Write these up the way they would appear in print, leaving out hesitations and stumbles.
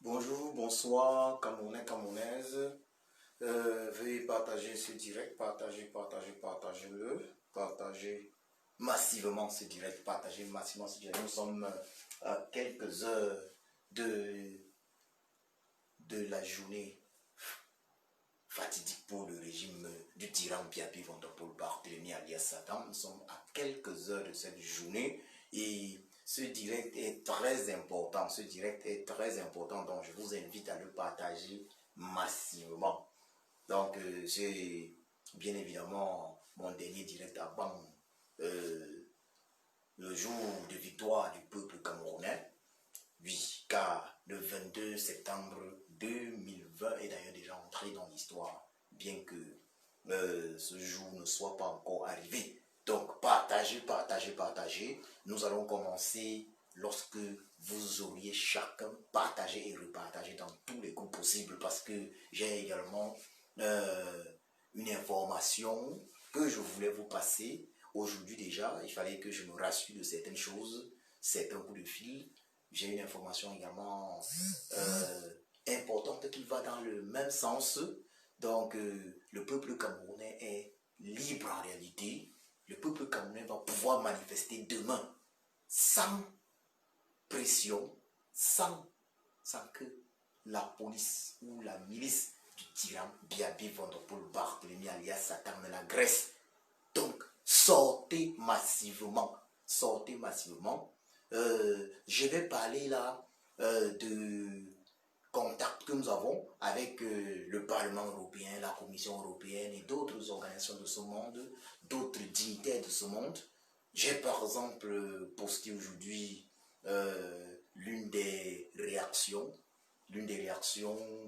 Bonjour, bonsoir, Camerounais, Camerounaises. Veuillez partager ce direct, partagez-le, partagez massivement ce direct, partagez massivement ce direct. Nous sommes à quelques heures de la journée fatidique pour le régime du tyran Biaby Vondopol Barthélemy alias Satan. Nous sommes à quelques heures de cette journée et ce direct est très important. Ce direct est très important, donc je vous invite à le partager massivement. Donc, c'est bien évidemment mon dernier direct avant le jour de victoire du peuple camerounais. Oui, car le 22 septembre 2020 est d'ailleurs déjà entré dans l'histoire, bien que ce jour ne soit pas encore arrivé. Donc, partagez. Nous allons commencer lorsque vous auriez chacun partagé et repartagé dans tous les groupes possibles, parce que j'ai également une information que je voulais vous passer. Aujourd'hui déjà, il fallait que je me rassure de certaines choses, certains coups de fil. J'ai une information également importante qui va dans le même sens. Donc, le peuple camerounais est libre en réalité. Le peuple camerounais va pouvoir manifester demain sans pression, sans que la police ou la milice du tyran Biaby Vondopol Barthélemy alias Satan ne l'agresse. Donc, sortez massivement. Sortez massivement. Je vais parler là de contacts que nous avons avec le Parlement européen, la Commission européenne et d'autres organisations de ce monde, d'autres dignitaires de ce monde. J'ai par exemple posté aujourd'hui l'une des réactions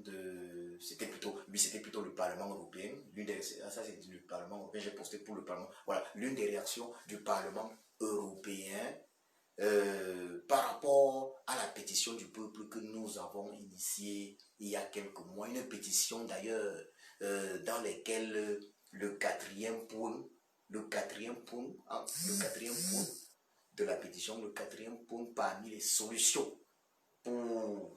de... C'était plutôt le Parlement européen. Ça, c'est le Parlement européen. J'ai posté pour le Parlement. Voilà, l'une des réactions du Parlement européen par rapport à la pétition du peuple que nous avons initiée il y a quelques mois. Une pétition d'ailleurs dans laquelle le quatrième point de la pétition, le quatrième point parmi les solutions pour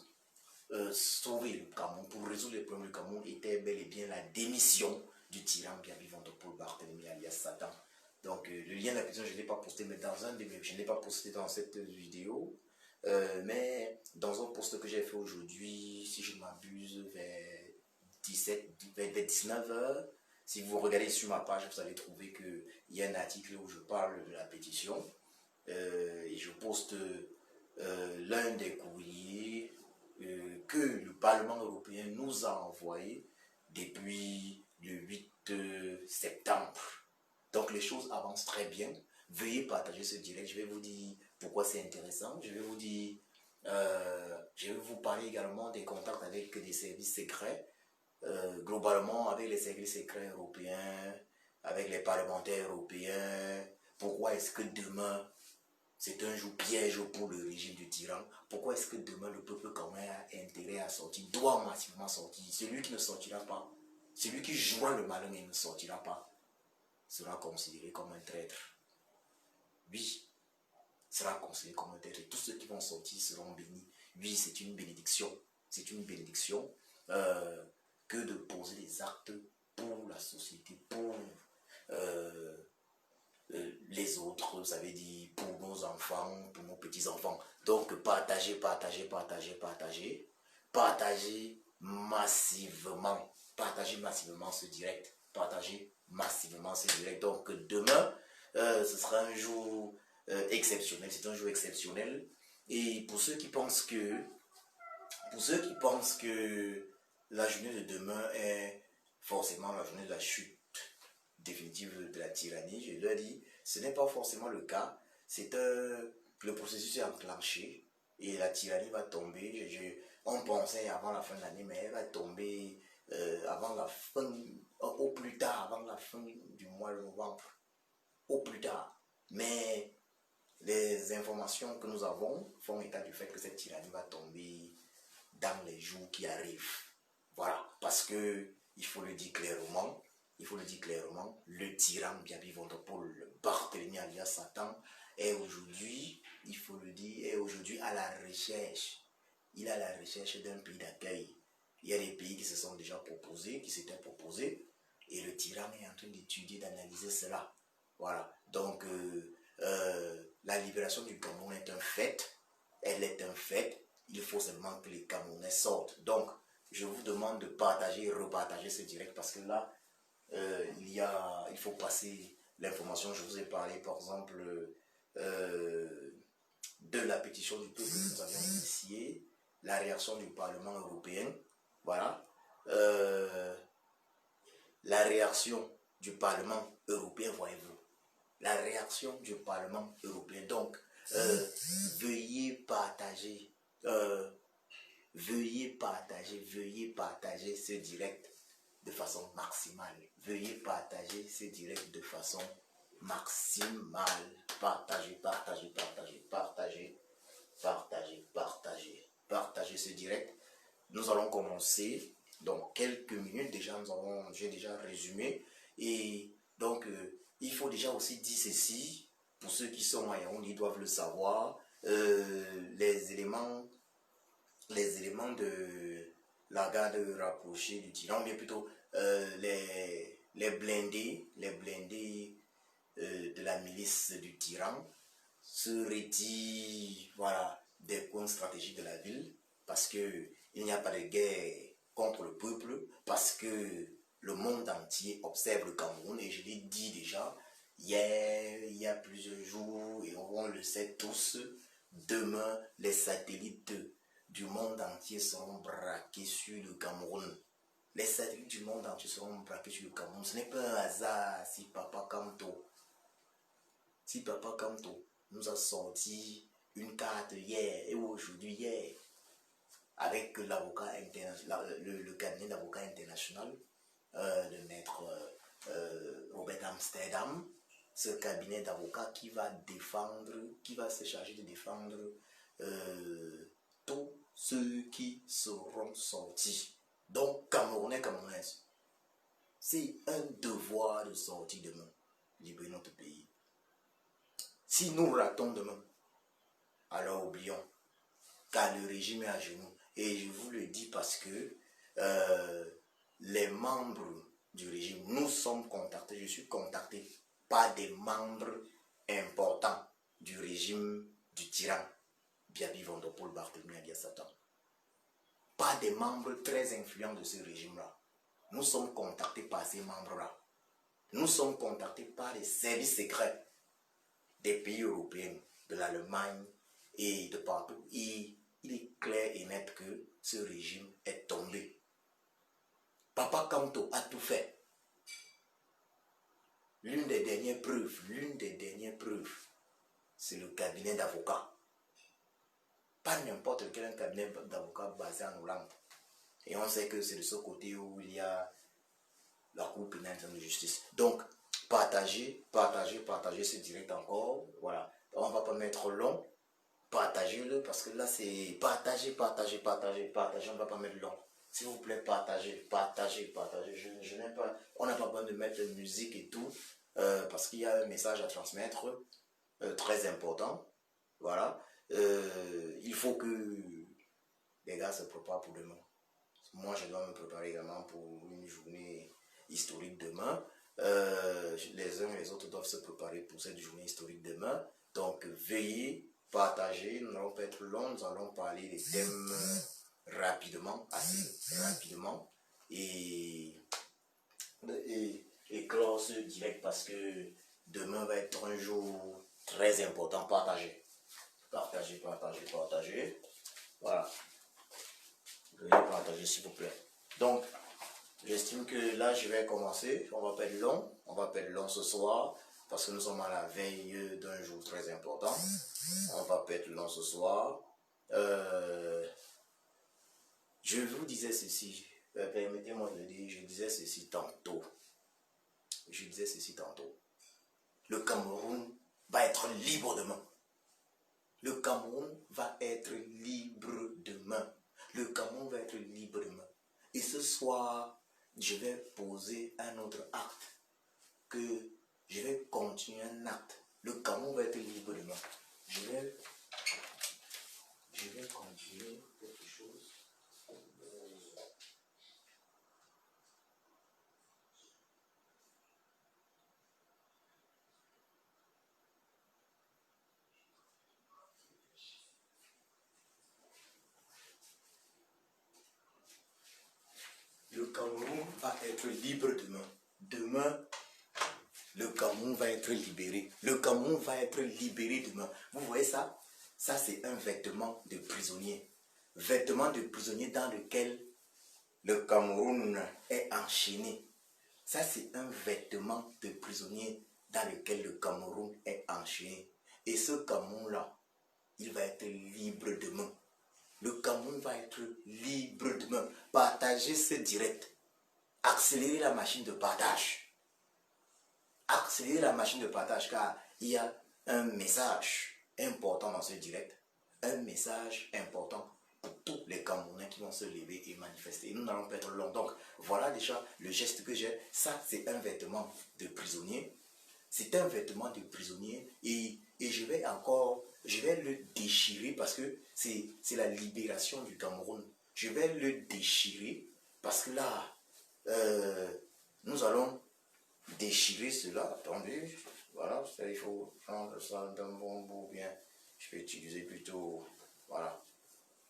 sauver le Cameroun, pour résoudre les problèmes du Cameroun, était bel et bien la démission du tyran Biaby Vondopol Barthélemy alias Satan. Donc le lien de la pétition, je ne l'ai pas posté, mais je ne l'ai pas posté dans cette vidéo, mais dans un post que j'ai fait aujourd'hui, si je ne m'abuse, vers 19h, si vous regardez sur ma page, vous allez trouver qu'il y a un article où je parle de la pétition et je poste l'un des courriers que le Parlement européen nous a envoyé depuis le 8 septembre. Donc les choses avancent très bien. Veuillez partager ce direct. Je vais vous dire pourquoi c'est intéressant. Je vais vous parler également des contacts avec des services secrets. Globalement avec les services secrets européens, avec les parlementaires européens. Pourquoi est-ce que demain c'est un jour piège pour le régime du tyran? Pourquoi est-ce que demain le peuple camerounais a intérêt à sortir, doit massivement sortir? Celui qui ne sortira pas, celui qui jouera le malin et ne sortira pas, sera considéré comme un traître. Oui, sera considéré comme un traître. Et tous ceux qui vont sortir seront bénis. Oui, c'est une bénédiction. C'est une bénédiction que de poser des actes pour la société, pour les autres, ça veut dire pour nos enfants, pour nos petits-enfants. Donc, partagez massivement. Partagez massivement ce direct. Partagez massivement ce direct. Donc, demain, ce sera un jour exceptionnel. C'est un jour exceptionnel. Et pour ceux qui pensent que la journée de demain est forcément la journée de la chute définitive de la tyrannie, je leur dis, ce n'est pas forcément le cas. Le processus est enclenché et la tyrannie va tomber. On pensait avant la fin de l'année, mais elle va tomber avant la fin, au plus tard, avant la fin du mois de novembre, au plus tard. Mais les informations que nous avons font état du fait que cette tyrannie va tomber dans les jours qui arrivent. Voilà, parce que il faut le dire clairement, le tyran Biaby Vondopol Barthélemy alias Satan est aujourd'hui, il faut le dire, est aujourd'hui à la recherche il est à la recherche d'un pays d'accueil. Il y a des pays qui se sont déjà proposés, qui s'étaient proposés, et le tyran est en train d'étudier, d'analyser cela. Voilà. Donc, la libération du Cameroun est un fait. Elle est un fait. Il faut seulement que les Camerounais sortent. Donc, je vous demande de partager et repartager ce direct parce que là, il faut passer l'information. Je vous ai parlé, par exemple, de la pétition du peuple que nous avions initiée, la réaction du Parlement européen. Voilà. La réaction du Parlement européen, voyez-vous. La réaction du Parlement européen. Donc, veuillez partager, veuillez partager ce direct de façon maximale. Veuillez partager ce direct de façon maximale. Partagez ce direct. Nous allons commencer dans quelques minutes. Déjà, j'ai déjà résumé. Et donc, il faut déjà aussi dire ceci. Pour ceux qui sont à Yaoundé, ils doivent le savoir. Les éléments de la garde rapprochée du tyran, bien plutôt les blindés de la milice du tyran seraient voilà, des points stratégiques de la ville parce qu'il n'y a pas de guerre contre le peuple, parce que le monde entier observe le Cameroun et je l'ai dit déjà hier, il y a plusieurs jours et on le sait tous, demain les satellites du monde entier seront braqués sur le Cameroun. Les satellites du monde entier seront braqués sur le Cameroun. Ce n'est pas un hasard si Papa Kamto nous a sorti une carte hier et aujourd'hui hier avec l'avocat le cabinet d'avocat international de maître Robert Amsterdam, ce cabinet d'avocats qui va se charger de défendre tous ceux qui seront sortis. Donc, Camerounais, Camerounaises, c'est un devoir de sortir demain, libérer notre pays. Si nous ratons demain, alors oublions, car le régime est à genoux. Et je vous le dis parce que les membres du régime, nous sommes contactés, je suis contacté par des membres importants du régime du tyran, Biaby Vondopol Barthélemy Adia Satan. Pas des membres très influents de ce régime-là. Nous sommes contactés par ces membres-là. Nous sommes contactés par les services secrets des pays européens, de l'Allemagne et de partout. Et il est clair et net que ce régime est tombé. Papa Kamto a tout fait. L'une des dernières preuves, c'est le cabinet d'avocats. Pas n'importe quel cabinet d'avocats basé en Hollande. Et on sait que c'est de ce côté où il y a la Cour pénale de justice. Donc, partagez ce direct encore. Voilà. On ne va pas mettre long. Partagez-le parce que là, c'est partagez. On ne va pas mettre long. S'il vous plaît, partagez. Je n'ai pas, on n'a pas besoin de mettre de musique et tout parce qu'il y a un message à transmettre très important. Voilà. Il faut que les gars se préparent pour demain. Moi, je dois me préparer également pour une journée historique demain. Les uns et les autres doivent se préparer pour cette journée historique demain. Donc, veuillez partager. Nous n'allons pas être longs. Nous allons parler des thèmes rapidement, assez rapidement. Et clore ce direct parce que demain va être un jour très important. Partagez. Voilà. Veuillez partager s'il vous plaît. Donc, j'estime que là, je vais commencer. On va pas être long ce soir parce que nous sommes à la veille d'un jour très important. On va pas être long ce soir. Je vous disais ceci. Permettez-moi de le dire. Je disais ceci tantôt. Le Cameroun va être libre demain. Le Cameroun va être libre demain. Et ce soir, je vais poser un autre acte. Que je vais continuer un acte. Le Cameroun va être libre demain. Je vais continuer. va être libre demain. Demain, le Cameroun va être libéré. Le Cameroun va être libéré demain. Vous voyez ça? Ça, c'est un vêtement de prisonnier. Vêtement de prisonnier dans lequel le Cameroun est enchaîné. Ça, c'est un vêtement de prisonnier dans lequel le Cameroun est enchaîné. Et ce Cameroun-là, il va être libre demain. Le Cameroun va être libre demain. Partagez ce direct. Accélérez la machine de partage. Accélérez la machine de partage car il y a un message important dans ce direct. Un message important pour tous les Camerounais qui vont se lever et manifester. Nous n'allons pas être longs. Donc voilà déjà le geste que j'ai. Ça, c'est un vêtement de prisonnier. C'est un vêtement de prisonnier et je vais le déchirer parce que c'est la libération du Cameroun. Je vais le déchirer parce que là, nous allons déchirer cela. Attendez, voilà, ça, il faut prendre ça d'un bon bout bien. Je vais utiliser plutôt, voilà.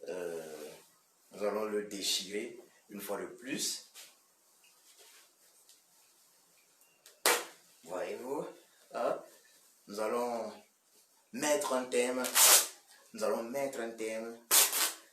Nous allons le déchirer une fois de plus. Voyez-vous, hein? Nous allons mettre un thème. Nous allons mettre un thème.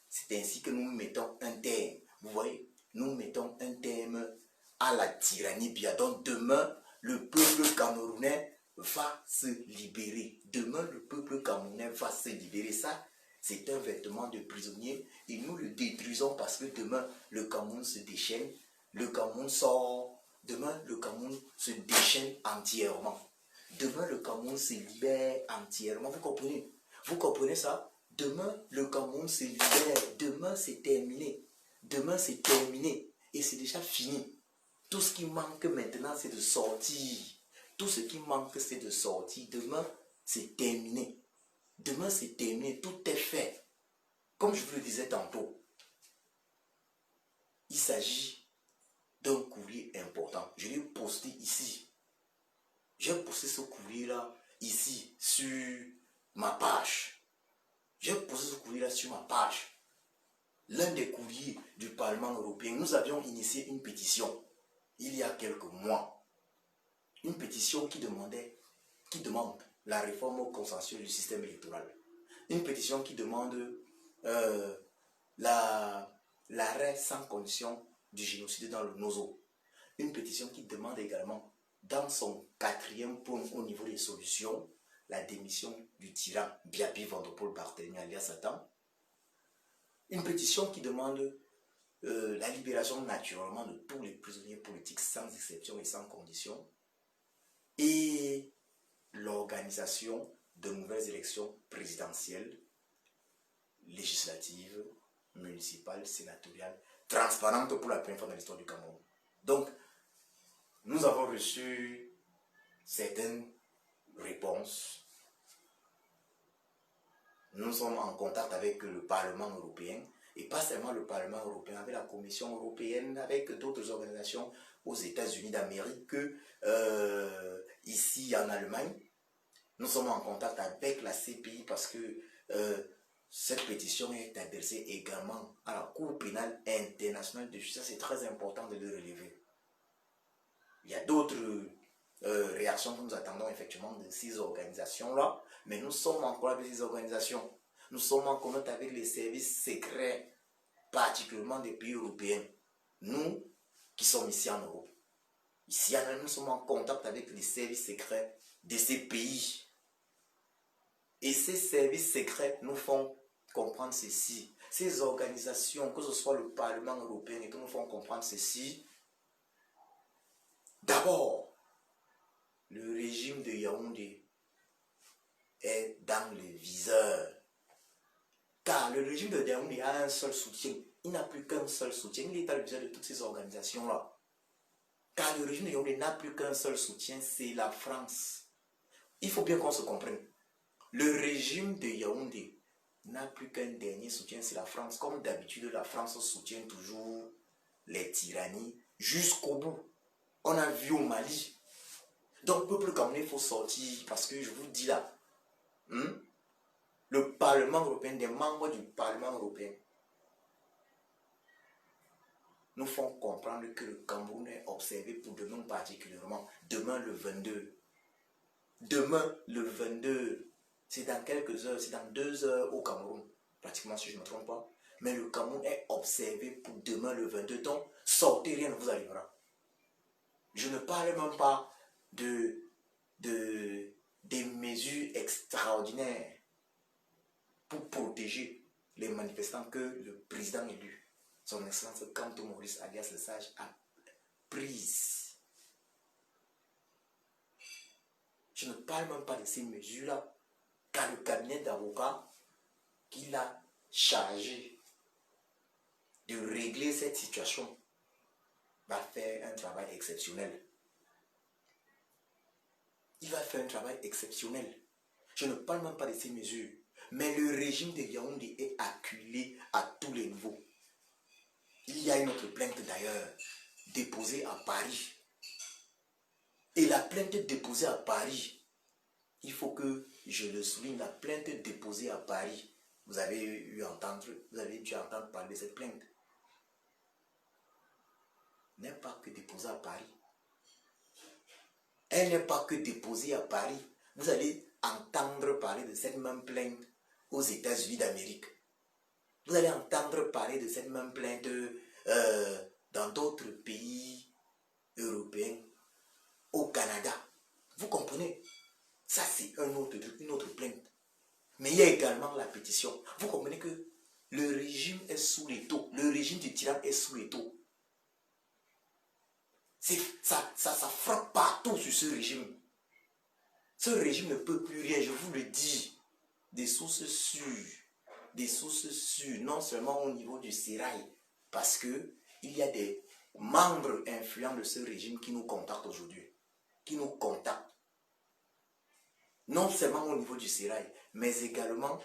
C'est ainsi que nous mettons un thème. Vous voyez, nous mettons un thème à la tyrannie Biya. Donc demain, le peuple camerounais va se libérer. Demain, le peuple camerounais va se libérer. Ça, c'est un vêtement de prisonnier. Et nous le détruisons parce que demain, le Cameroun se déchaîne. Le Cameroun sort. Demain, le Cameroun se déchaîne entièrement. Demain, le Cameroun se libère entièrement. Vous comprenez? Vous comprenez ça? Demain, le Cameroun se libère. Demain, c'est terminé. Demain, c'est terminé. Et c'est déjà fini. Tout ce qui manque maintenant, c'est de sortir. Tout ce qui manque, c'est de sortir. Demain, c'est terminé. Demain, c'est terminé. Tout est fait. Comme je vous le disais tantôt, il s'agit d'un courrier important. Je l'ai posté ici. J'ai posté ce courrier-là ici sur ma page. J'ai posté ce courrier-là sur ma page. L'un des courriers du Parlement européen, nous avions initié une pétition il y a quelques mois. Une pétition qui demande la réforme consensuelle du système électoral. Une pétition qui demande l'arrêt sans condition du génocide dans le Nozo. Une pétition qui demande également, dans son 4e point au niveau des solutions, la démission du tyran Biapi Vandopol Barthélemy alias Satan. Une pétition qui demande la libération naturellement de tous les prisonniers politiques sans exception et sans condition. Et l'organisation de nouvelles élections présidentielles, législatives, municipales, sénatoriales, transparentes pour la première fois dans l'histoire du Cameroun. Donc, nous avons reçu certaines réponses. Nous sommes en contact avec le Parlement européen, et pas seulement le Parlement européen, avec la Commission européenne, avec d'autres organisations aux États-Unis d'Amérique, ici en Allemagne. Nous sommes en contact avec la CPI parce que cette pétition est adressée également à la Cour pénale internationale de justice. C'est très important de le relever. Il y a d'autres réactions que nous attendons effectivement de ces organisations-là, mais nous sommes en contact avec ces organisations. Nous sommes en contact avec les services secrets, particulièrement des pays européens. Nous qui sommes ici en Europe. Ici, nous sommes en contact avec les services secrets de ces pays. Et ces services secrets nous font comprendre ceci. Ces organisations, que ce soit le Parlement européen, et que nous font comprendre ceci. D'abord, le régime de Yaoundé est dans le viseur. Car le régime de Yaoundé a un seul soutien. Il n'a plus qu'un seul soutien. Il est dans le viseur de toutes ces organisations-là. Car le régime de Yaoundé n'a plus qu'un seul soutien, c'est la France. Il faut bien qu'on se comprenne. Le régime de Yaoundé n'a plus qu'un dernier soutien, c'est la France. Comme d'habitude, la France soutient toujours les tyrannies jusqu'au bout. On a vu au Mali. Donc, peuple camerounais, il faut sortir parce que je vous dis là, le Parlement européen, des membres du Parlement européen, nous font comprendre que le Cameroun est observé pour demain particulièrement. Demain le 22. Demain le 22. C'est dans quelques heures, c'est dans 2 heures au Cameroun. Pratiquement si je ne me trompe pas. Mais le Cameroun est observé pour demain le 22. Donc sortez, rien ne vous arrivera. Je ne parle même pas des mesures extraordinaires pour protéger les manifestants que le président élu, son excellence Kanto Maurice alias Le Sage, a prises. Je ne parle même pas de ces mesures-là, car le cabinet d'avocats qu'il a chargé de régler cette situation va faire un travail exceptionnel. Il va faire un travail exceptionnel. Je ne parle même pas de ces mesures. Mais le régime de Yaoundé est acculé à tous les niveaux. Il y a une autre plainte d'ailleurs, déposée à Paris. Et la plainte déposée à Paris, il faut que je le souligne, la plainte déposée à Paris, vous avez dû entendre parler de cette plainte, n'est pas que déposée à Paris. Elle n'est pas que déposée à Paris. Vous allez entendre parler de cette même plainte aux États-Unis d'Amérique. Vous allez entendre parler de cette même plainte dans d'autres pays européens, au Canada. Vous comprenez? Ça, c'est une autre plainte. Mais il y a également la pétition. Vous comprenez que le régime est sous l'étau. Le régime du tyran est sous l'étau. Ça frappe partout sur ce régime. Ce régime ne peut plus rien, je vous le dis. Des sources sûres, non seulement au niveau du Sérail, parce que il y a des membres influents de ce régime qui nous contactent aujourd'hui, qui nous contactent, non seulement au niveau du Sérail, mais également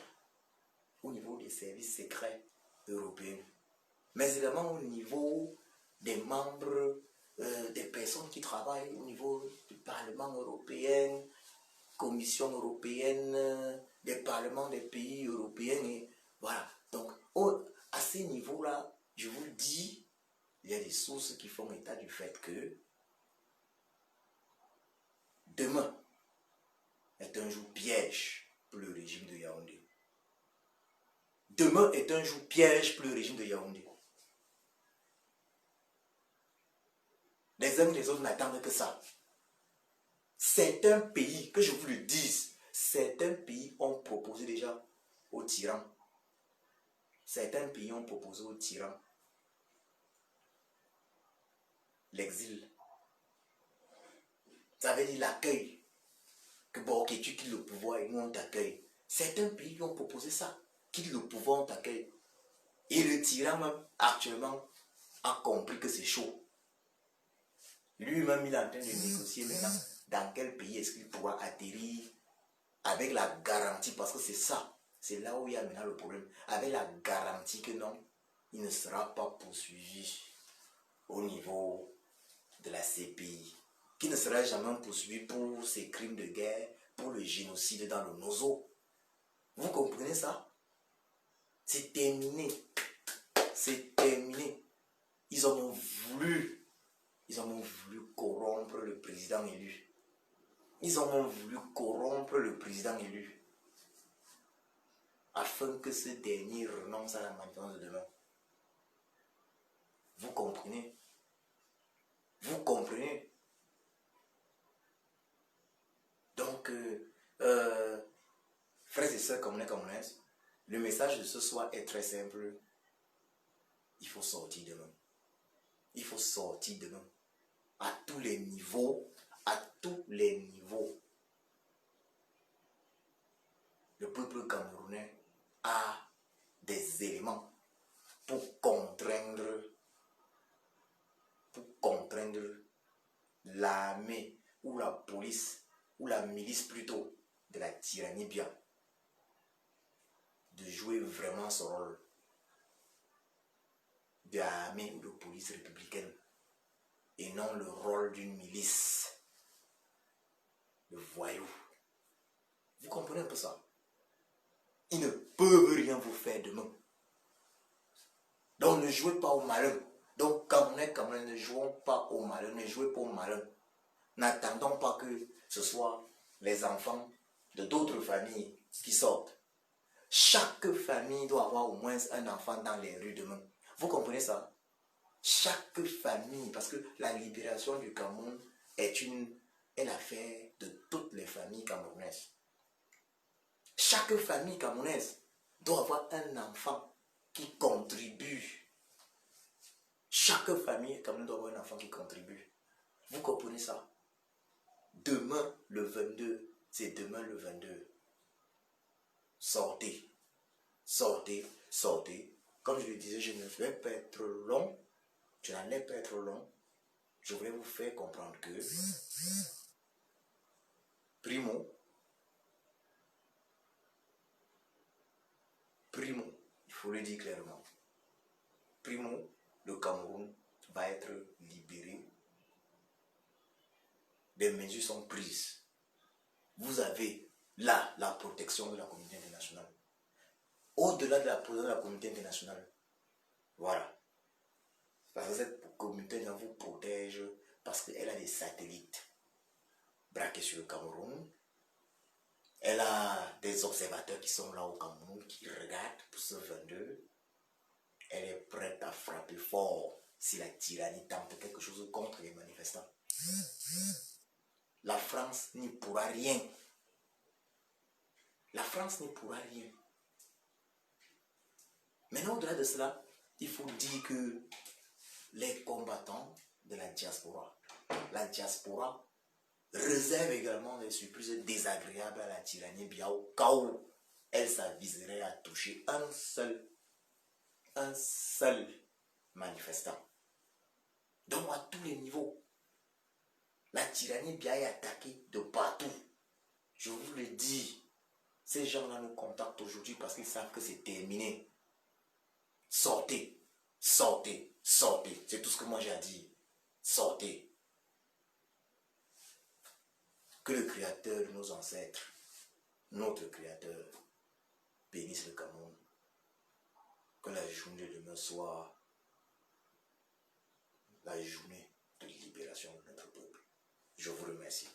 au niveau des services secrets européens, mais également au niveau des membres, des personnes qui travaillent au niveau du Parlement européen, Commission européenne, des parlements des pays européens, et voilà. Donc, à ces niveaux-là, je vous le dis, il y a des sources qui font état du fait que demain est un jour piège pour le régime de Yaoundé. Demain est un jour piège pour le régime de Yaoundé. Les uns et les autres n'attendent que ça. Certains pays, que je vous le dise, certains pays ont proposé déjà aux tyrans. Certains pays ont proposé aux tyrans l'exil. Ça veut dire l'accueil. Que bon, ok, tu quittes le pouvoir et nous on t'accueille. Certains pays ont proposé ça. Quitte le pouvoir, on t'accueille. Et le tyran même, actuellement, a compris que c'est chaud. Lui-même, il est en train de négocier maintenant dans quel pays est-ce qu'il pourra atterrir avec la garantie, parce que c'est ça, c'est là où il y a maintenant le problème, avec la garantie que non, il ne sera pas poursuivi au niveau de la CPI, qui ne sera jamais poursuivi pour ses crimes de guerre, pour le génocide dans le Nozo. Vous comprenez ça? C'est terminé. C'est terminé. Ils ont voulu corrompre le président élu. Ils ont voulu corrompre le président élu afin que ce dernier renonce à la manifestation de demain. Vous comprenez? Vous comprenez? Donc, frères et sœurs communaises, le message de ce soir est très simple. Il faut sortir demain. Il faut sortir demain. À tous les niveaux. À tous les niveaux. Le peuple camerounais a des éléments pour contraindre l'armée ou la police ou la milice plutôt de la tyrannie bien de jouer vraiment son rôle d'armée ou de police républicaine et non le rôle d'une milice de voyous. Vous comprenez un peu ça? Ils ne peuvent rien vous faire demain. Donc ne jouez pas au malin. Donc, Camerounais, ne jouons pas au malin, ne jouez pas au malin. N'attendons pas que ce soit les enfants de d'autres familles qui sortent. Chaque famille doit avoir au moins un enfant dans les rues demain. Vous comprenez ça? Chaque famille, parce que la libération du Cameroun est l'affaire de toutes les familles camerounaises. Chaque famille camerounaise doit avoir un enfant qui contribue. Chaque famille camerounaise doit avoir un enfant qui contribue. Vous comprenez ça? Demain le 22, c'est demain le 22. Sortez, sortez, sortez. Comme je le disais, je ne vais pas être long. Je n'allais pas être long. Je voulais vous faire comprendre que Primo, il faut le dire clairement. Primo, le Cameroun va être libéré. Des mesures sont prises. Vous avez là la protection de la communauté internationale. Au-delà de la protection de la communauté internationale, voilà. Parce que cette communauté vous protège parce qu'elle a des satellites braqués sur le Cameroun. Elle a des observateurs qui sont là au Cameroun, qui regardent pour ce 22. Elle est prête à frapper fort si la tyrannie tente quelque chose contre les manifestants. La France n'y pourra rien. La France n'y pourra rien. Maintenant, au-delà de cela, il faut dire que les combattants de la diaspora réserve également des surprises désagréables à la tyrannie bien au cas où elle s'aviserait à toucher un seul manifestant. Donc à tous les niveaux, la tyrannie bien est attaquée de partout. Je vous le dis, ces gens-là nous contactent aujourd'hui parce qu'ils savent que c'est terminé. Sortez, sortez, sortez. C'est tout ce que moi j'ai à dire. Sortez. Que le Créateur de nos ancêtres, notre Créateur, bénisse le Cameroun. Que la journée de demain soit la journée de libération de notre peuple. Je vous remercie.